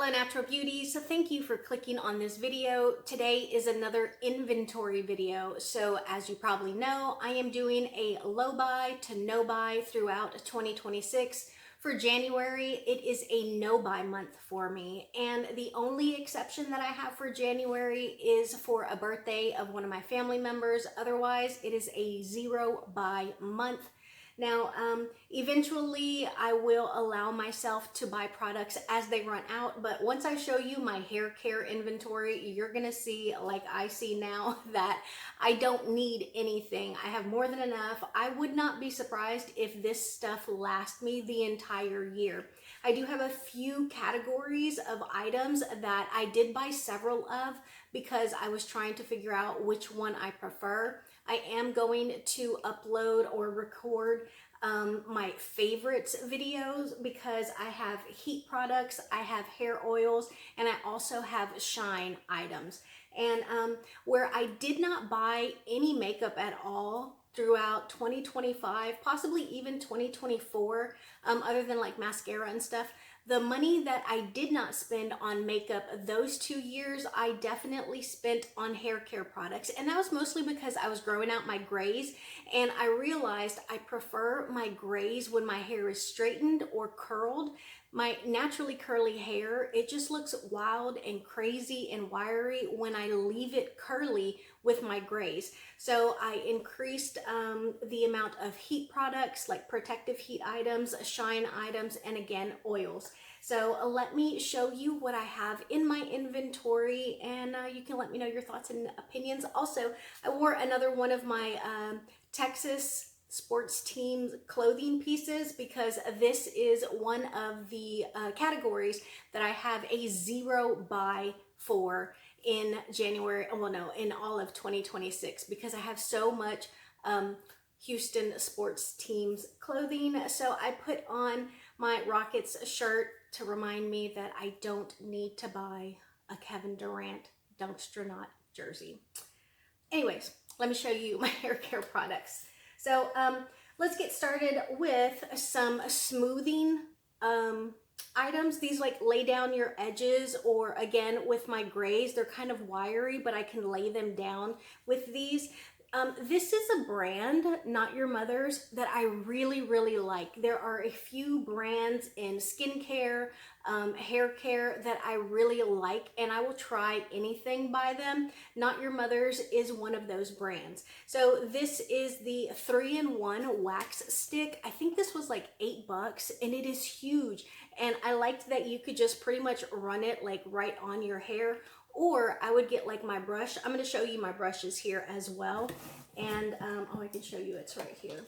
Hello Natural Beauties, so thank you for clicking on this video. Today is another inventory video. So as you probably know, I am doing a low buy to no buy throughout 2026. For January, it is a no buy month for me. And the only exception that I have for January is for a birthday of one of my family members. Otherwise, it is a zero buy month. Now, eventually I will allow myself to buy products as they run out, but once I show you my hair care inventory, you're gonna see, like I see now, that I don't need anything. I have more than enough. I would not be surprised if this stuff lasts me the entire year. I do have a few categories of items that I did buy several of because I was trying to figure out which one I prefer. I am going to upload or record my favorites videos because I have heat products, I have hair oils, and I also have shine items. And where I did not buy any makeup at all throughout 2025, possibly even 2024, other than like mascara and stuff, the money that I did not spend on makeup those 2 years, I definitely spent on hair care products. And that was mostly because I was growing out my grays and I realized I prefer my grays when my hair is straightened or curled. My naturally curly hair, it just looks wild and crazy and wiry when I leave it curly with my grays. So I increased the amount of heat products like protective heat items, shine items, and again, oils. So let me show you what I have in my inventory and you can let me know your thoughts and opinions. Also, I wore another one of my Texas sports team clothing pieces because this is one of the categories that I have a zero buy for in January, well no, in all of 2026 because I have so much Houston sports teams clothing. So I put on my Rockets shirt to remind me that I don't need to buy a Kevin Durant Dunkstronaut jersey. Anyways, let me show you my hair care products. So let's get started with some smoothing items. These like lay down your edges, or again with my grays, they're kind of wiry, but I can lay them down with these. This is a brand, Not Your Mother's, that I really, really like. There are a few brands in skincare, hair care that I really like, and I will try anything by them. Not Your Mother's is one of those brands. So this is the 3-in-1 wax stick. I think this was like $8 and it is huge. And I liked that you could just pretty much run it like right on your hair. Or I would get like my brush. I'm going to show you my brushes here as well. And, oh, I can show you, it's right here.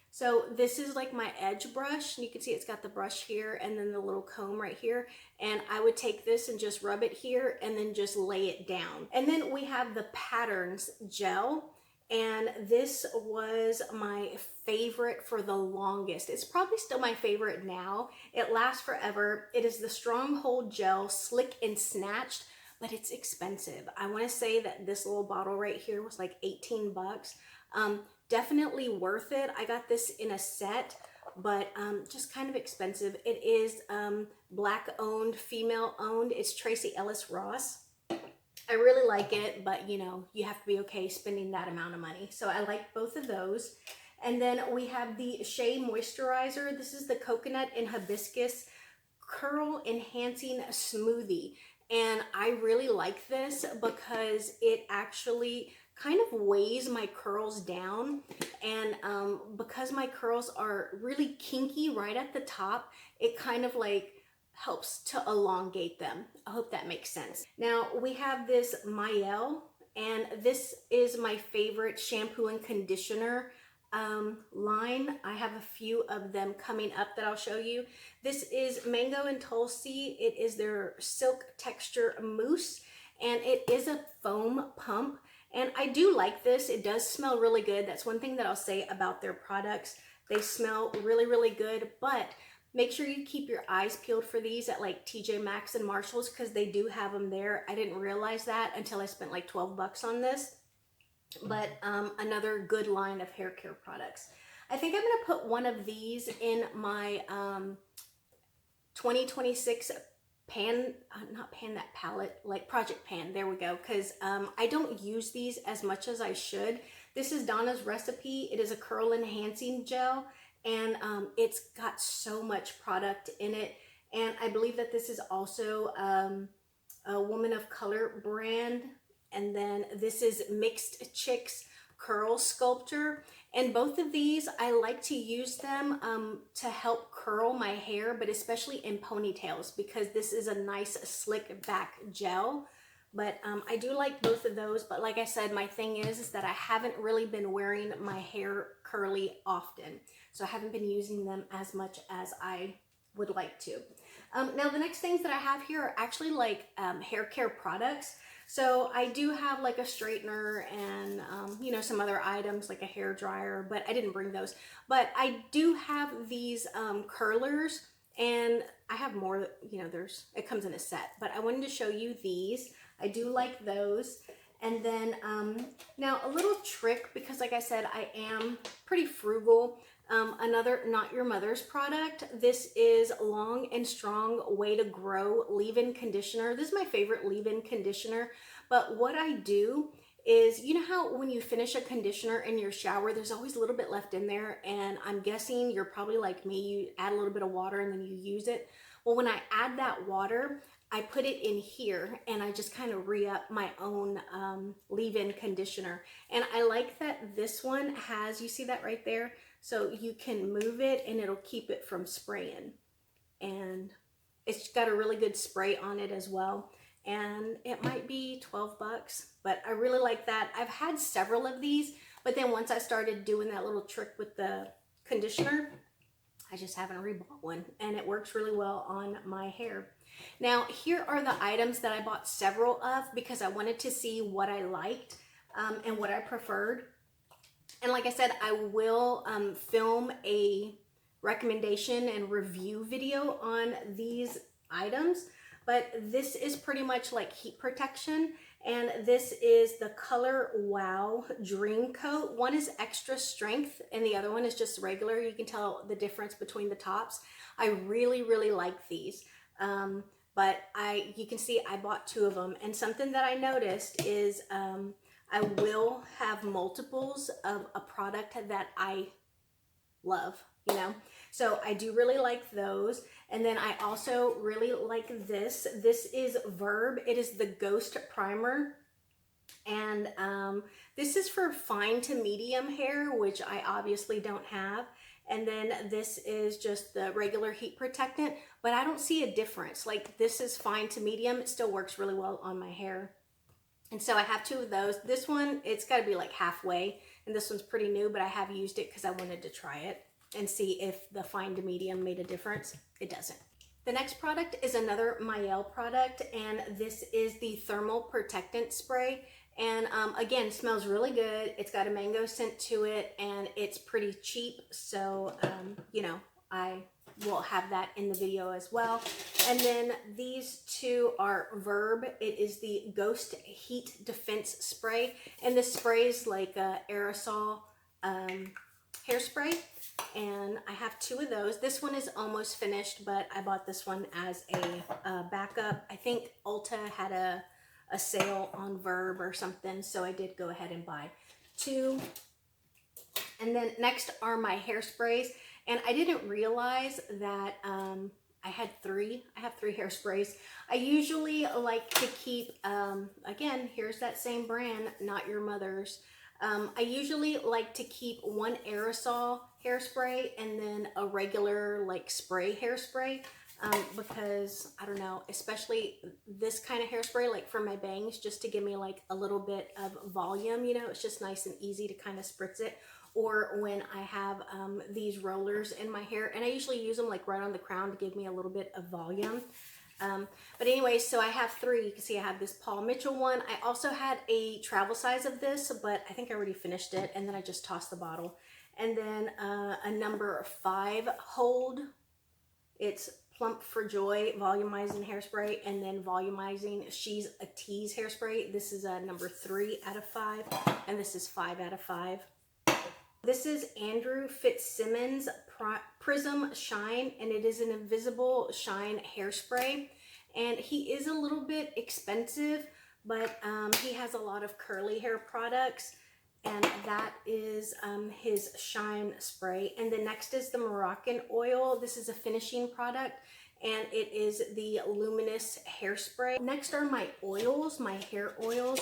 So this is like my edge brush. You can see it's got the brush here and then the little comb right here. And I would take this and just rub it here and then just lay it down. And then we have the Patterns gel. And this was my favorite for the longest. It's probably still my favorite now. It lasts forever. It is the Stronghold Gel Slick and Snatched, but it's expensive. I want to say that this little bottle right here was like 18 bucks. Definitely worth it. I got this in a set, but just kind of expensive. It is Black owned, female owned. It's Tracy Ellis Ross. I really like it, but you know, you have to be okay spending that amount of money. So I like both of those. And then we have the Shea Moisturizer. This is the Coconut and Hibiscus Curl Enhancing Smoothie. And I really like this because it actually kind of weighs my curls down. And because my curls are really kinky right at the top, it kind of like helps to elongate them. I hope that makes sense. Now we have this Mielle, and this is my favorite shampoo and conditioner line. I have a few of them coming up that I'll show you. This is Mango and Tulsi. It is their Silk Texture Mousse, and it is a foam pump. And I do like this. It does smell really good. That's one thing that I'll say about their products. They smell really, really good, but make sure you keep your eyes peeled for these at like TJ Maxx and Marshalls because they do have them there. I didn't realize that until I spent like 12 bucks on this. But another good line of hair care products. I think I'm going to put one of these in my 2026 not pan, that palette, like Project Pan, there we go, because I don't use these as much as I should. This is Donna's Recipe. It is a curl enhancing gel, and it's got so much product in it. And I believe that this is also a Woman of Color brand. And then this is Mixed Chicks Curl Sculptor. And both of these, I like to use them to help curl my hair, but especially in ponytails, because this is a nice slick back gel. But I do like both of those. But like I said, my thing is that I haven't really been wearing my hair curly often. So I haven't been using them as much as I would like to. Now the next things that I have here are actually like hair care products. So I do have like a straightener and, you know, some other items like a hair dryer, but I didn't bring those. But I do have these curlers, and I have more, you know, it comes in a set, but I wanted to show you these. I do like those. And then now a little trick, because like I said, I am pretty frugal. Another Not Your Mother's product. This is Long and Strong Way to Grow leave-in conditioner. This is my favorite leave-in conditioner. But what I do is, you know how when you finish a conditioner in your shower, there's always a little bit left in there, and I'm guessing you're probably like me, you add a little bit of water and then you use it. Well, when I add that water, I put it in here, and I just kind of re-up my own leave-in conditioner. And I like that this one has, you see that right there? So you can move it and it'll keep it from spraying. And it's got a really good spray on it as well. And it might be 12 bucks, but I really like that. I've had several of these, but then once I started doing that little trick with the conditioner, I just haven't rebought one, and it works really well on my hair. Now, here are the items that I bought several of because I wanted to see what I liked and what I preferred. And like I said, I will film a recommendation and review video on these items, but this is pretty much like heat protection. And this is the Color Wow Dream Coat. One is extra strength and the other one is just regular. You can tell the difference between the tops. I really, really like these. But you can see I bought two of them. And something that I noticed is I will have multiples of a product that I love, you know. So I do really like those. And then I also really like this. This is Verb. It is the Ghost Primer. And this is for fine to medium hair, which I obviously don't have. And then this is just the regular heat protectant, but I don't see a difference. Like, this is fine to medium. It still works really well on my hair. And so I have two of those. This one, it's got to be like halfway. And this one's pretty new, but I have used it because I wanted to try it and see if the fine to medium made a difference. It doesn't. The next product is another Mielle product, and this is the Thermal Protectant Spray. And again, smells really good. It's got a mango scent to it, and it's pretty cheap. So, you know, I will have that in the video as well. And then these two are Verb. It is the Ghost Heat Defense Spray. And this spray is like a aerosol hairspray. And I have two of those. This one is almost finished, but I bought this one as a backup. I think Ulta had a sale on Verb or something, so I did go ahead and buy two. And then next are my hairsprays, and I didn't realize that I had three. I have three hairsprays. I usually like to keep, again, here's that same brand, Not Your Mother's. I usually like to keep one aerosol hairspray and then a regular like spray hairspray. Because I don't know, especially this kind of hairspray, like for my bangs, just to give me like a little bit of volume, you know, it's just nice and easy to kind of spritz it. Or when I have these rollers in my hair, and I usually use them like right on the crown to give me a little bit of volume. But anyway, so I have three. You can see I have this Paul Mitchell one. I also had a travel size of this, but I think I already finished it, and then I just tossed the bottle. And then a number 5 hold. It's Plump for Joy volumizing hairspray, and then volumizing She's a Tease hairspray. This is a number 3 out of 5, and this is 5 out of 5. This is Andrew Fitzsimmons Prism Shine, and it is an invisible shine hairspray. and he is a little bit expensive, but he has a lot of curly hair products, and that is his Shine Spray. And the next is the Moroccan Oil. This is a finishing product, and it is the Luminous Hairspray. Next are my oils, my hair oils.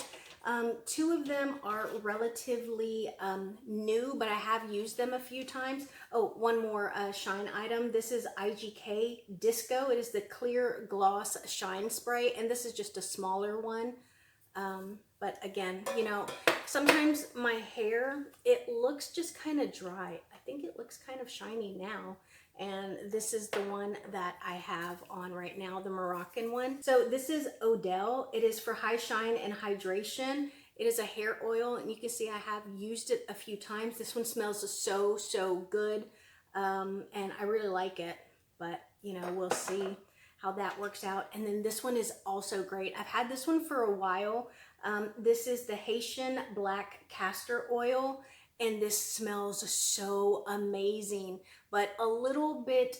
Two of them are relatively new, but I have used them a few times. Oh, one more Shine item. This is IGK Disco. It is the Clear Gloss Shine Spray, and this is just a smaller one. But again, you know, sometimes my hair, it looks just kind of dry. I think it looks kind of shiny now. And this is the one that I have on right now, the Moroccan one. So this is Odell. It is for high shine and hydration. It is a hair oil, and you can see I have used it a few times. This one smells so good, and I really like it, but you know, we'll see how that works out. And then this one is also great. I've had this one for a while. This is the Haitian Black Castor Oil, and this smells so amazing, but a little bit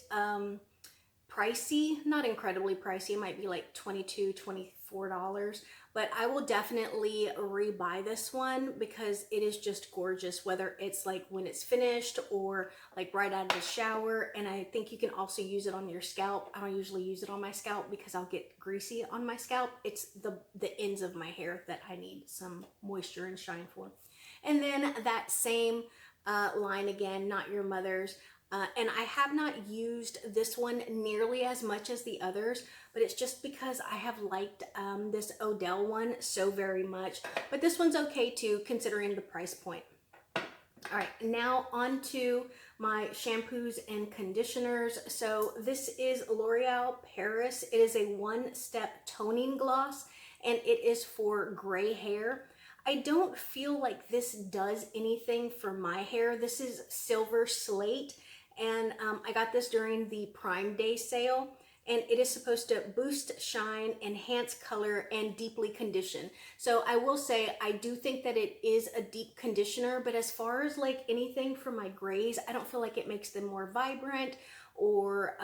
pricey, not incredibly pricey. It might be like $22, $24, but I will definitely rebuy this one because it is just gorgeous, whether it's like when it's finished or like right out of the shower. And I think you can also use it on your scalp. I don't usually use it on my scalp because I'll get greasy on my scalp. It's the ends of my hair that I need some moisture and shine for. And then that same line again, Not Your Mother's. And I have not used this one nearly as much as the others, but it's just because I have liked this Odell one so very much. But this one's okay too, considering the price point. All right, now on to my shampoos and conditioners. So this is L'Oreal Paris. It is a one-step toning gloss, and it is for gray hair. I don't feel like this does anything for my hair. This is Silver Slate, and I got this during the Prime Day sale, and it is supposed to boost shine, enhance color, and deeply condition. So I will say, I do think that it is a deep conditioner, but as far as like anything for my grays, I don't feel like it makes them more vibrant, or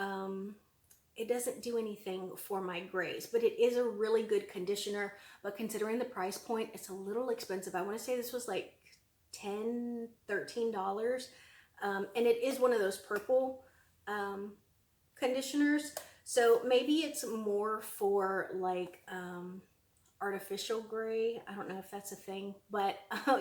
it doesn't do anything for my grays, but it is a really good conditioner. But considering the price point, it's a little expensive. I want to say this was like $10, $13. And it is one of those purple conditioners. So maybe it's more for like artificial gray. I don't know if that's a thing, but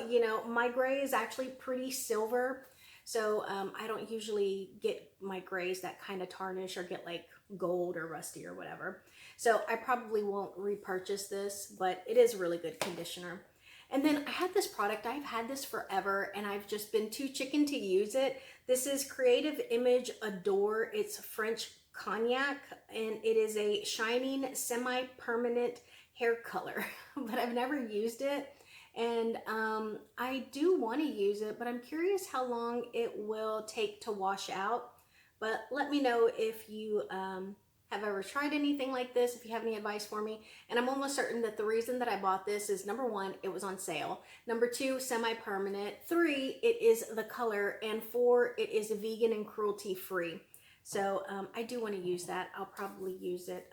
you know, my gray is actually pretty silver. So I don't usually get my grays that kind of tarnish or get like gold or rusty or whatever. So I probably won't repurchase this, but it is a really good conditioner. And then I had this product, I've had this forever, and I've just been too chicken to use it. This is Creative Image Adore. It's French Cognac, and it is a shining semi-permanent hair color, but I've never used it. And I do want to use it, but I'm curious how long it will take to wash out. But let me know if you have ever tried anything like this, if you have any advice for me. And I'm almost certain that the reason that I bought this is, number one, it was on sale. Number two, semi-permanent. 3, it is the color. And 4, it is vegan and cruelty-free. So I do want to use that. I'll probably use it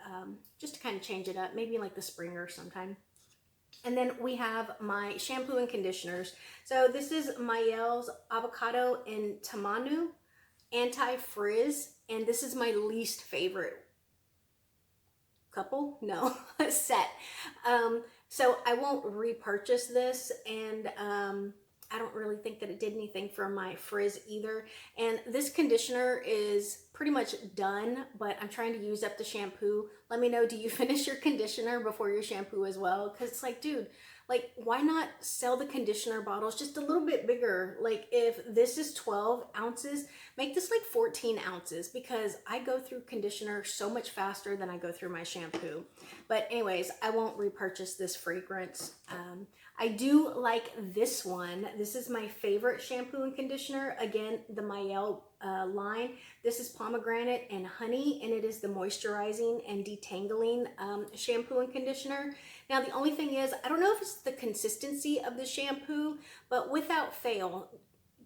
just to kind of change it up, maybe in like the spring or sometime. And then we have my shampoo and conditioners. So this is Mayel's Avocado and Tamanu Anti-Frizz, and this is my least favorite set. So I won't repurchase this, and I don't really think that it did anything for my frizz either. And this conditioner is pretty much done, but I'm trying to use up the shampoo. Let me know, do you finish your conditioner before your shampoo as well? Because it's like, dude, like, why not sell the conditioner bottles just a little bit bigger? Like, if this is 12 ounces, make this like 14 ounces, because I go through conditioner so much faster than I go through my shampoo. But anyways, I won't repurchase this fragrance. I do like this one. This is my favorite shampoo and conditioner. Again, the Mayel line. This is pomegranate and honey, and it is the moisturizing and detangling shampoo and conditioner. Now, the only thing is, I don't know if it's the consistency of the shampoo, but without fail,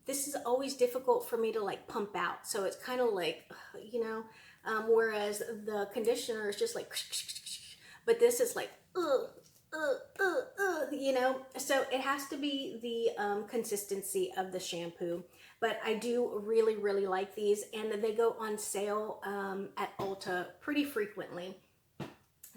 this is always difficult for me to like pump out. So it's kind of like, you know, whereas the conditioner is just like, but this is like, you know, so it has to be the consistency of the shampoo. But I do really, really like these, and they go on sale at Ulta pretty frequently.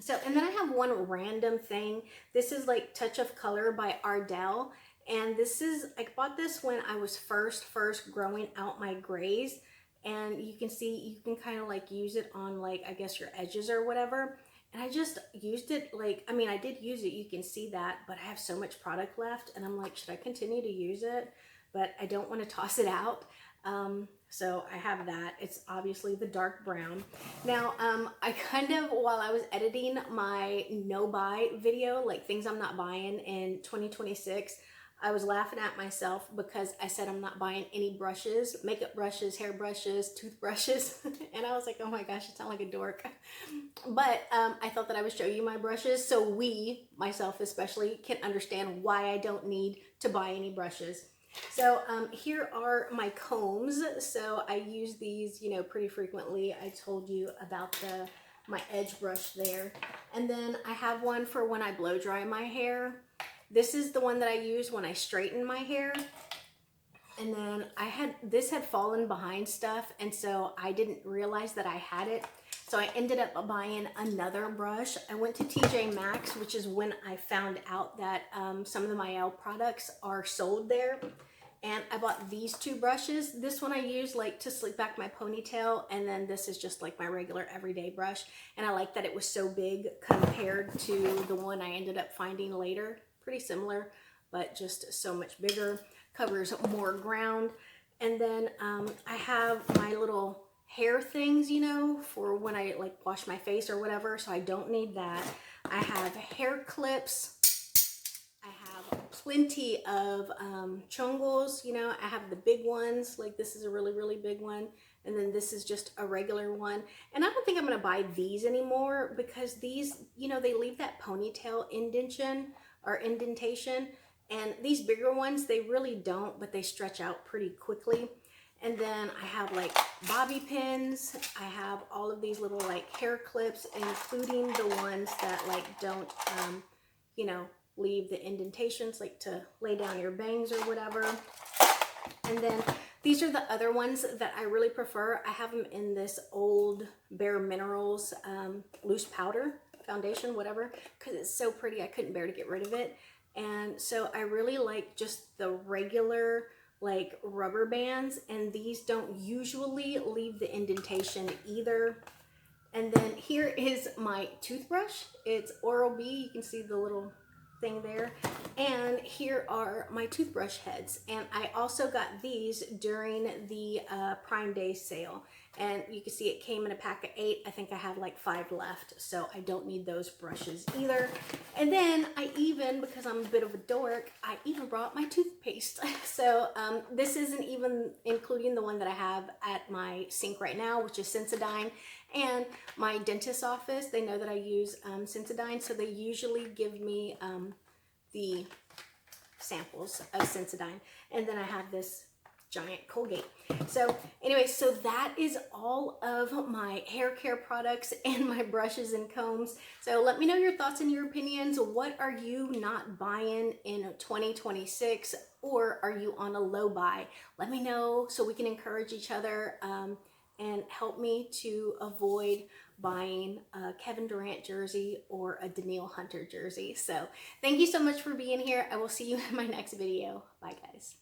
So, and then I have one random thing. This is like Touch of Color by Ardell. And this is, I bought this when I was first growing out my grays. And you can see, you can kind of like use it on like, I guess your edges or whatever. And I just used it like, I mean, I did use it, you can see that, but I have so much product left. And I'm like, should I continue to use it? But I don't want to toss it out. So I have that. It's obviously the dark brown. Now, I kind of, while I was editing my no buy video, like things I'm not buying in 2026, I was laughing at myself because I said I'm not buying any brushes, makeup brushes, hair brushes, toothbrushes. And I was like, oh my gosh, I sound like a dork. But I thought that I would show you my brushes so we, myself especially, can understand why I don't need to buy any brushes. So here are my combs. So I use these, you know, pretty frequently. I told you about my edge brush there. And then I have one for when I blow dry my hair. This is the one that I use when I straighten my hair. And then this had fallen behind stuff, and so I didn't realize that I had it. So I ended up buying another brush. I went to TJ Maxx, which is when I found out that some of the Mael products are sold there. And I bought these two brushes. This one I use like to slick back my ponytail, and then this is just like my regular everyday brush. And I like that it was so big compared to the one I ended up finding later. Pretty similar, but just so much bigger, covers more ground. And then I have my little hair things, you know, for when I like wash my face or whatever, so I don't need that. I have hair clips. I have plenty of chongos, you know. I have the big ones, like this is a really, really big one. And then this is just a regular one. And I don't think I'm gonna buy these anymore because these, you know, they leave that ponytail indentation. And these bigger ones, they really don't, but they stretch out pretty quickly. And then I have like bobby pins. I have all of these little like hair clips, including the ones that like don't, you know, leave the indentations, like to lay down your bangs or whatever. And then these are the other ones that I really prefer. I have them in this old Bare Minerals loose powder foundation, whatever, because it's so pretty. I couldn't bear to get rid of it. And so I really like just the regular like rubber bands, and these don't usually leave the indentation either. And then here is my toothbrush. It's Oral-B. You can see the little thing there. And here are my toothbrush heads. And I also got these during the Prime Day sale. And you can see it came in a pack of 8. I think I have like 5 left, so I don't need those brushes either. And then I even, because I'm a bit of a dork, I even brought my toothpaste. So this isn't even including the one that I have at my sink right now, which is Sensodyne. And my dentist's office, they know that I use Sensodyne, so they usually give me the samples of Sensodyne. And then I have this giant Colgate. So anyway, so that is all of my hair care products and my brushes and combs. So let me know your thoughts and your opinions. What are you not buying in 2026, or are you on a low buy? Let me know so we can encourage each other and help me to avoid buying a Kevin Durant jersey or a Danielle Hunter jersey. So thank you so much for being here. I will see you in my next video. Bye guys.